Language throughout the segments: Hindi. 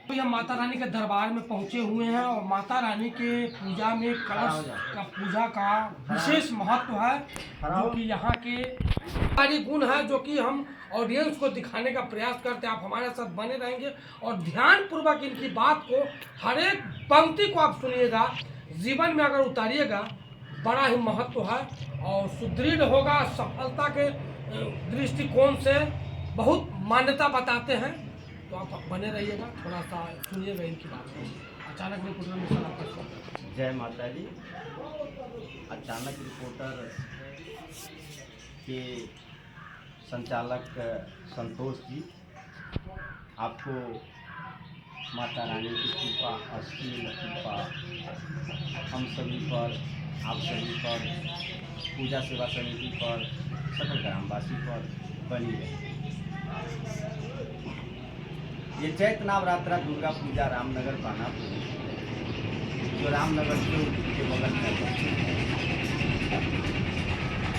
तो यह माता रानी के दरबार में पहुंचे हुए हैं और माता रानी के पूजा में कलश का पूजा का विशेष महत्व है, जो कि यहाँ के सारी गुण है जो कि हम ऑडियंस को दिखाने का प्रयास करते हैं। आप हमारे साथ बने रहेंगे और ध्यान पूर्वक इनकी बात को, हर एक पंक्ति को आप सुनिएगा, जीवन में अगर उतारिएगा बड़ा ही महत्व है और सुदृढ़ होगा। सफलता के दृष्टिकोण से बहुत मान्यता बताते हैं, तो आप बने रहिएगा, थोड़ा सा सुनिएगा इनकी बात को। अचानक रिपोर्टर में सर आपका स्वागत। जय माता दी। अचानक रिपोर्टर के संचालक संतोष जी, आपको माता रानी की कृपा, असीम कृपा हम सभी पर, आप सभी पर, पूजा सेवा समिति पर, सकल ग्रामवासी पर बनी रहे। ये चैत्र नवरात्रा दुर्गा पूजा रामनगर पानापुर, जो रामनगर के बगल में है,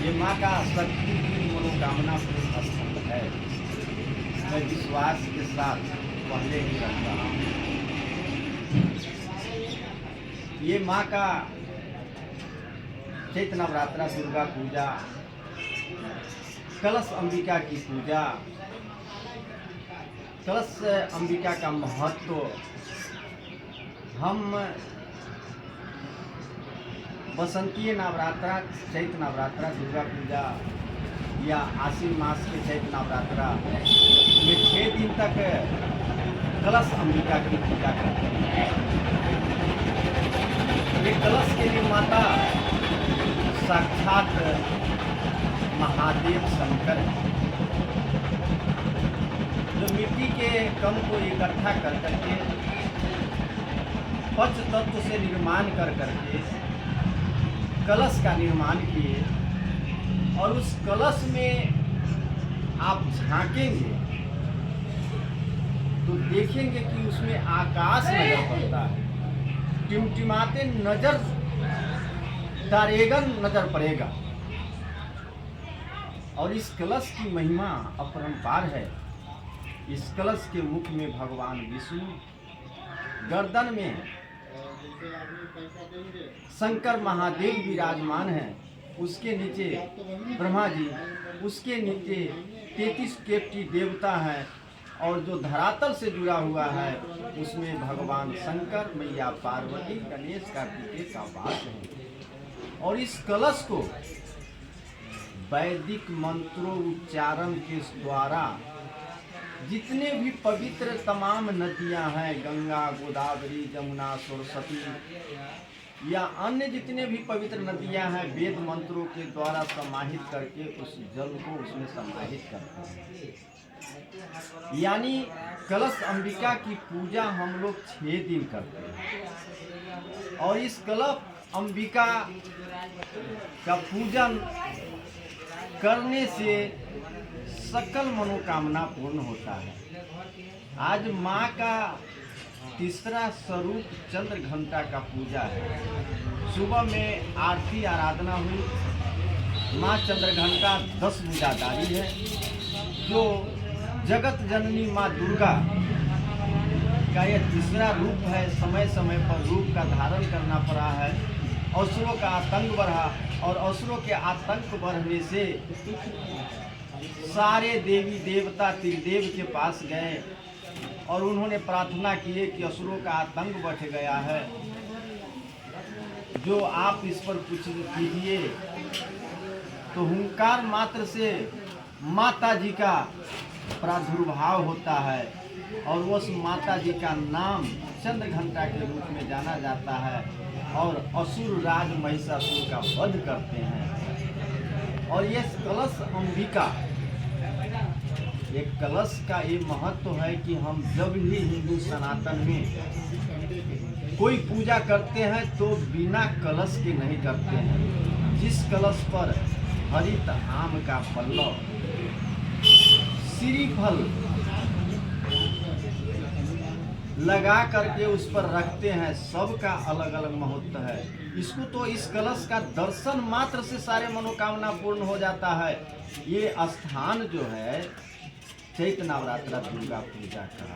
ये माँ का शक्ति की मनोकामना पूर्ण स्थल है। मैं विश्वास के साथ पहले ही रह रहा हूँ। ये माँ का चैत्र नवरात्रा दुर्गा पूजा, कलश अंबिका की पूजा, कलश अंबिका का महत्व हम बसंतीय नवरात्रा, चैत्र नवरात्रा दुर्गा पूजा या आश्विन मास के चैत्र नवरात्रा में 6 दिन तक कलश अंबिका की पूजा करते हैं। ये कलश के निर्माता साक्षात महादेव शंकर हैं, जो मिट्टी के कण को इकट्ठा कर करके पंच तत्व से निर्माण कर करके कलश का निर्माण किए। और उस कलश में आप झांकेंगे तो देखेंगे कि उसमें आकाश नजर पड़ता है, टिमटिमाते नजर तारेगन नजर पड़ेगा। और इस कलश की महिमा अपरंपार है। इस कलश के मुख में भगवान विष्णु, गर्दन में शंकर महादेव विराजमान हैं, उसके नीचे ब्रह्मा जी, उसके नीचे 33 कोटि देवता हैं, और जो धरातल से जुड़ा हुआ है उसमें भगवान शंकर, मैया पार्वती, गणेश, कार्तिकेय का वास है। और इस कलश को वैदिक मंत्रों उच्चारण के द्वारा जितने भी पवित्र तमाम नदियां हैं, गंगा, गोदावरी, जमुना, सरस्वती या अन्य जितने भी पवित्र नदियां हैं, वेद मंत्रों के द्वारा समाहित करके उस जल को उसमें समाहित करते हैं। यानी कलश अंबिका की पूजा हम लोग 6 दिन करते हैं। और इस कलश अंबिका का पूजन करने से सकल मनोकामना पूर्ण होता है। आज माँ का तीसरा स्वरूप चंद्र घंटा का पूजा है। सुबह में आरती आराधना हुई। माँ चंद्र घंटा 10 भुजाधारी है, जो जगत जननी माँ दुर्गा का यह तीसरा रूप है। समय समय पर रूप का धारण करना पड़ा है। असुरों का आतंक बढ़ा, और असुरों के आतंक बढ़ने से सारे देवी देवता त्रिदेव के पास गए और उन्होंने प्रार्थना की कि असुरों का आतंक बढ़ गया है, जो आप इस पर कुछ कीजिए। तो हुंकार मात्र से माता जी का प्रादुर्भाव होता है, और उस माता जी का नाम चंद्र घंटा के रूप में जाना जाता है, और असुर राज महिषासुर का वध करते हैं। और ये कलश अंबिका, एक कलश का ये महत्व है कि हम जब भी हिंदू सनातन में कोई पूजा करते हैं तो बिना कलश के नहीं करते हैं। जिस कलश पर हरित आम का पल्लव, श्रीफल लगा करके उस पर रखते हैं, सबका अलग अलग महत्व है। इसको तो इस कलश का दर्शन मात्र से सारे मनोकामना पूर्ण हो जाता है। ये स्थान जो है चैत्र नवरात्र दुर्गा पूजा का,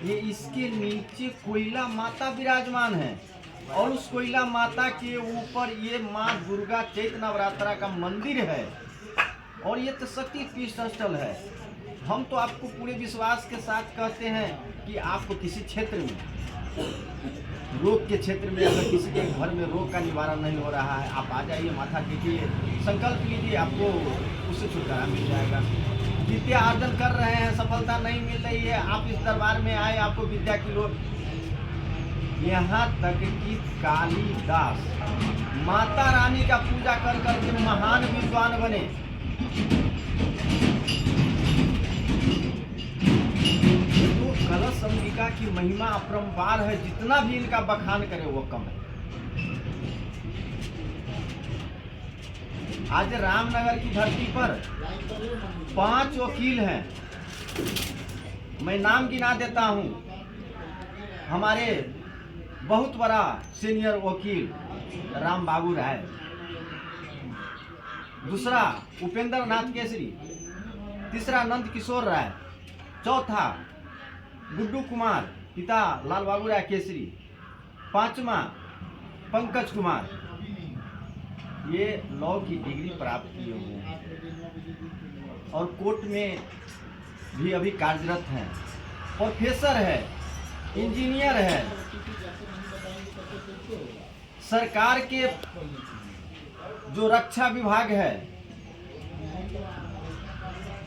ये इसके नीचे कोयला माता विराजमान है और उस कोयला माता के ऊपर ये माँ दुर्गा चैत्र नवरात्रा का मंदिर है और ये तो शक्ति पीठ स्थल है। हम तो आपको पूरे विश्वास के साथ कहते हैं कि आपको किसी क्षेत्र में, रोग के क्षेत्र में, अगर किसी के घर में रोग का निवारण नहीं हो रहा है, आप आ जाइए, माथा टेकिए, संकल्प लीजिए, आपको उससे छुटकारा मिल जाएगा। विद्या अर्जन कर रहे हैं, सफलता नहीं मिल रही है, आप इस दरबार में आए, आपको विद्या की लोग, यहाँ तक कि कालिदास माता रानी का पूजा कर करके महान विद्वान बने। तो कलश अंबिका की महिमा अपरंपार है, जितना भी इनका बखान करे वो कम है। आज रामनगर की धरती पर 5 वकील हैं, मैं नाम गिना देता हूं। हमारे बहुत बड़ा सीनियर वकील राम बाबू राय, दूसरा उपेंद्र नाथ केसरी, तीसरा नंद किशोर राय, चौथा गुड्डू कुमार पिता लाल बाबू राय केसरी, पांचवा पंकज कुमार, ये लॉ की डिग्री प्राप्त किए हुए हैं और कोर्ट में भी अभी कार्यरत हैं, प्रोफेसर है, इंजीनियर है, सरकार के जो रक्षा विभाग है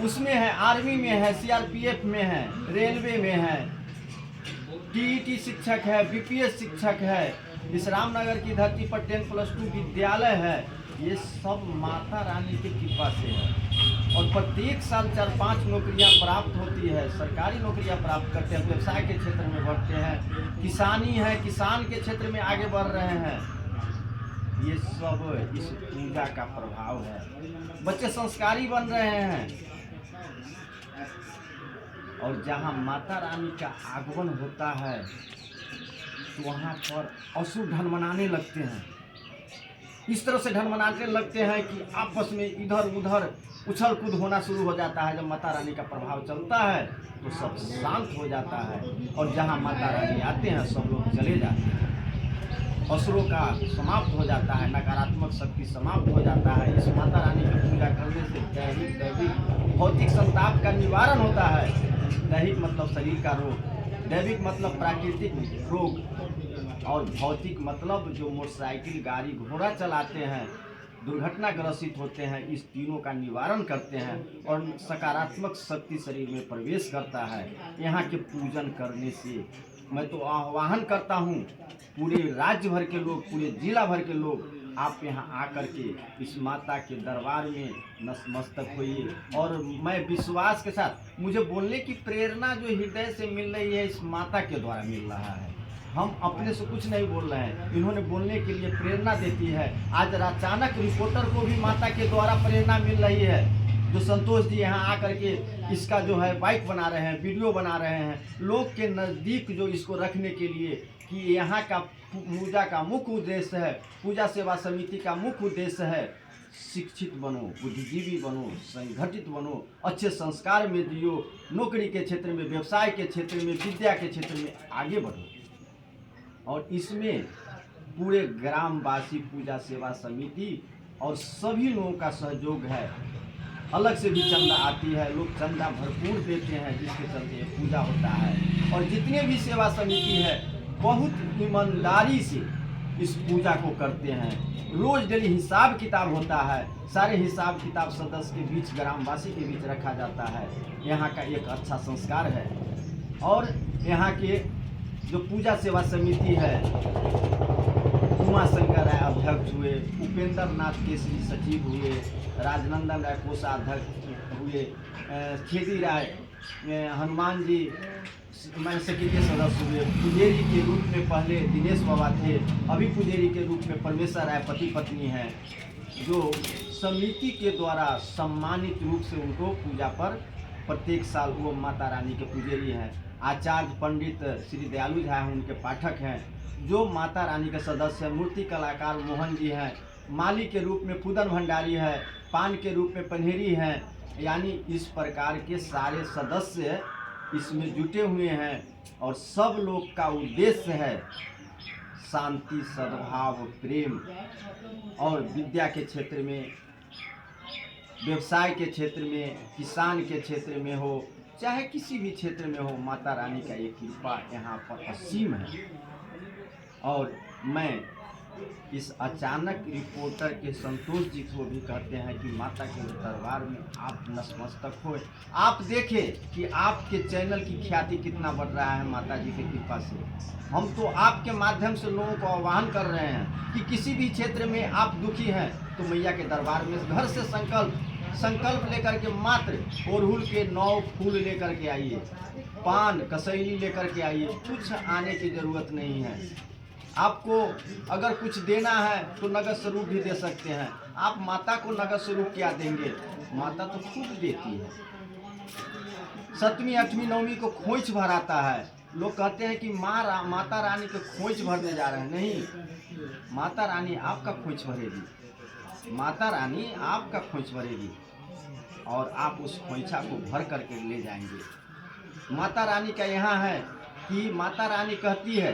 उसमें है, आर्मी में है, सीआरपीएफ में है, रेलवे में है, टीईटी शिक्षक है, बीपीएस शिक्षक है, इस रामनगर की धरती पर 10+2 विद्यालय है। ये सब माता रानी की कृपा से है और प्रत्येक साल 4-5 नौकरियां प्राप्त होती है, सरकारी नौकरियां प्राप्त करते हैं, व्यवसाय के क्षेत्र में बढ़ते हैं, किसानी है, किसान के क्षेत्र में आगे बढ़ रहे हैं। ये सब इस पूजा का प्रभाव है। बच्चे संस्कारी बन रहे हैं और जहाँ माता रानी का आगमन होता है तो वहाँ पर असुर ढनमनाने लगते हैं, इस तरह से ढनमनाने लगते हैं कि आपस में इधर उधर उछल कूद होना शुरू हो जाता है। जब माता रानी का प्रभाव चलता है तो सब शांत हो जाता है और जहाँ माता रानी आते हैं सब लोग चले जाते हैं, असुरों का समाप्त हो जाता है, नकारात्मक शक्ति समाप्त हो जाता है। इस माता रानी की पूजा करने से दैहिक भौतिक संताप का निवारण होता है। दैहिक मतलब शरीर का रोग, दैविक मतलब प्राकृतिक रोग और भौतिक मतलब जो मोटरसाइकिल गाड़ी घोड़ा चलाते हैं, दुर्घटनाग्रसित होते हैं, इस तीनों का निवारण करते हैं और सकारात्मक शक्ति शरीर में प्रवेश करता है। यहाँ के पूजन करने से मैं तो आह्वान करता हूँ पूरे राज्य भर के लोग, पूरे जिला भर के लोग, आप यहाँ आकर के इस माता के दरबार में नतमस्तक होइए। और मैं विश्वास के साथ, मुझे बोलने की प्रेरणा जो हृदय से मिल रही है इस माता के द्वारा मिल रहा है। हम अपने से कुछ नहीं बोल रहे हैं, इन्होंने बोलने के लिए प्रेरणा देती है। आज अचानक रिपोर्टर को भी माता के द्वारा प्रेरणा मिल रही है, जो संतोष जी यहाँ आकर के इसका जो है बाइक बना रहे हैं, वीडियो बना रहे हैं, लोग के नज़दीक जो इसको रखने के लिए कि यहाँ का पूजा का मुख्य उद्देश्य है, पूजा सेवा समिति का मुख्य उद्देश्य है शिक्षित बनो, बुद्धिजीवी बनो, संगठित बनो, अच्छे संस्कार में जियो, नौकरी के क्षेत्र में, व्यवसाय के क्षेत्र में, विद्या के क्षेत्र में आगे बढ़ो। और इसमें पूरे ग्रामवासी, पूजा सेवा समिति और सभी लोगों का सहयोग है। अलग से भी चंदा आती है, लोग चंदा भरपूर देते हैं, जिसके चलते ये पूजा होता है। और जितने भी सेवा समिति है बहुत ईमानदारी से इस पूजा को करते हैं। रोज डेली हिसाब किताब होता है, सारे हिसाब किताब सदस्य के बीच, ग्रामवासी के बीच रखा जाता है। यहाँ का एक अच्छा संस्कार है। और यहाँ के जो पूजा सेवा समिति है, उमा शंकर राय अध्यक्ष हुए, उपेंद्र नाथ केसरी सचिव हुए, राजनंदन राय कोषाध्यक्ष हुए, खेदी राय, हनुमान जी सक्रिय सदस्य हुए, पुजेरी के रूप में पहले दिनेश बाबा थे, अभी पुजेरी के रूप में परमेश्वर राय पति पत्नी हैं, जो समिति के द्वारा सम्मानित रूप से उनको पूजा पर प्रत्येक साल वो माता रानी के पुजेरी हैं। आचार्य पंडित श्री दयालु झा हैं, उनके पाठक हैं। जो माता रानी के सदस्य हैं। मूर्ति कलाकार मोहन जी हैं, माली के रूप में पूदन भंडारी है, पान के रूप में पन्हेरी हैं, यानी इस प्रकार के सारे सदस्य इसमें जुटे हुए हैं। और सब लोग का उद्देश्य है शांति, सद्भाव, प्रेम, और विद्या के क्षेत्र में, व्यवसाय के क्षेत्र में, किसान के क्षेत्र में हो, चाहे किसी भी क्षेत्र में हो, माता रानी का ये कृपा यहाँ पर असीम है। और मैं इस अचानक रिपोर्टर के संतोष जी को भी कहते हैं कि माता के दरबार में आप नतमस्तक हो। आप देखें कि आपके चैनल की ख्याति कितना बढ़ रहा है माता जी की कृपा से। हम तो आपके माध्यम से लोगों को आह्वान कर रहे हैं कि किसी भी क्षेत्र में आप दुखी हैं तो मैया के दरबार में घर से संकल्प लेकर के मात्र अड़हुल के 9 फूल लेकर के आइए, पान कसैली लेकर के आइए, कुछ आने की ज़रूरत नहीं है। आपको अगर कुछ देना है तो नगद स्वरूप भी दे सकते हैं। आप माता को नगद स्वरूप क्या देंगे? माता तो खुद देती है। 7वीं 8वीं 9वीं को खोइच भराता है। लोग कहते हैं कि माता रानी को खोइच भरने जा रहे हैं। नहीं, माता रानी आपका खोइच भरेगी। माता रानी आपका खोइच भरेगी और आप उस खोइछा को भर करके ले जाएंगे। माता रानी का यहाँ है कि माता रानी कहती है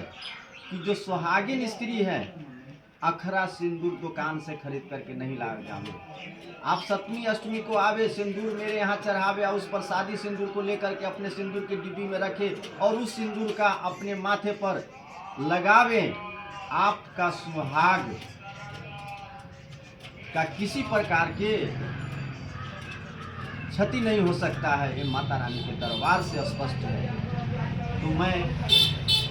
कि जो सुहागिन स्त्री है अखरा सिंदूर दुकान से खरीद करके नहीं ला जावे। आप 7वीं 8वीं को आवे, सिंदूर मेरे यहाँ चढ़ावे और उस पर शादी सिंदूर को लेकर के अपने सिंदूर की डिब्बी में रखे और उस सिंदूर का अपने माथे पर लगावे। आपका सुहाग का किसी प्रकार के क्षति नहीं हो सकता है। ये माता रानी के दरबार से स्पष्ट है। तो मैं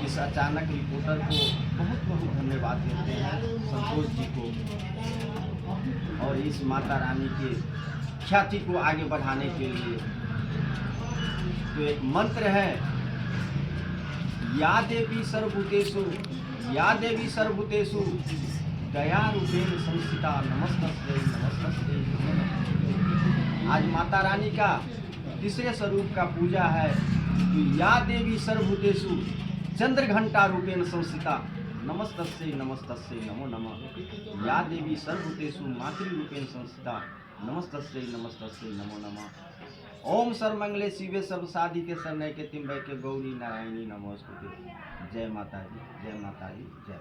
इस अचानक रिपोर्टर को बहुत बहुत धन्यवाद देते हैं, संतोष जी को, और इस माता रानी के ख्याति को आगे बढ़ाने के लिए। तो एक मंत्र है, या देवी सर्वभूतेषु, या देवी सर्वभूतेषु दया रूपेण संस्थिता नमस्तस्यै नमस्तस्यै नमो नमः। आज माता रानी का तीसरे स्वरूप का पूजा है। तो या देवी सर्वभूतेषु चंद्र घंटा रूपेण संस्थिता नमस्तस्यै नमस्तस्यै नमो नमः। या देवी सर्वभूतेषु मातृ रूपेण संस्थिता नमस्तस्यै नमस्तस्यै नमो नमः। ओम सर्वमंगले शिवे सर्वसाधिके शरण्ये त्र्यंबके गौरी नारायणी नमोस्तुते। जय माता दी, जय माता दी, जय।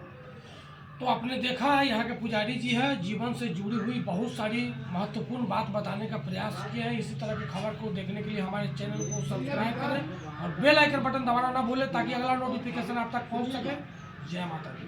तो आपने देखा है यहाँ के पुजारी जी हैं, जीवन से जुड़ी हुई बहुत सारी महत्वपूर्ण बात बताने का प्रयास किए हैं। इसी तरह की खबर को देखने के लिए हमारे चैनल को सब्सक्राइब करें और बेल आइकन बटन दबाना ना भूलें ताकि अगला नोटिफिकेशन आप तक पहुँच सके। जय माता दी।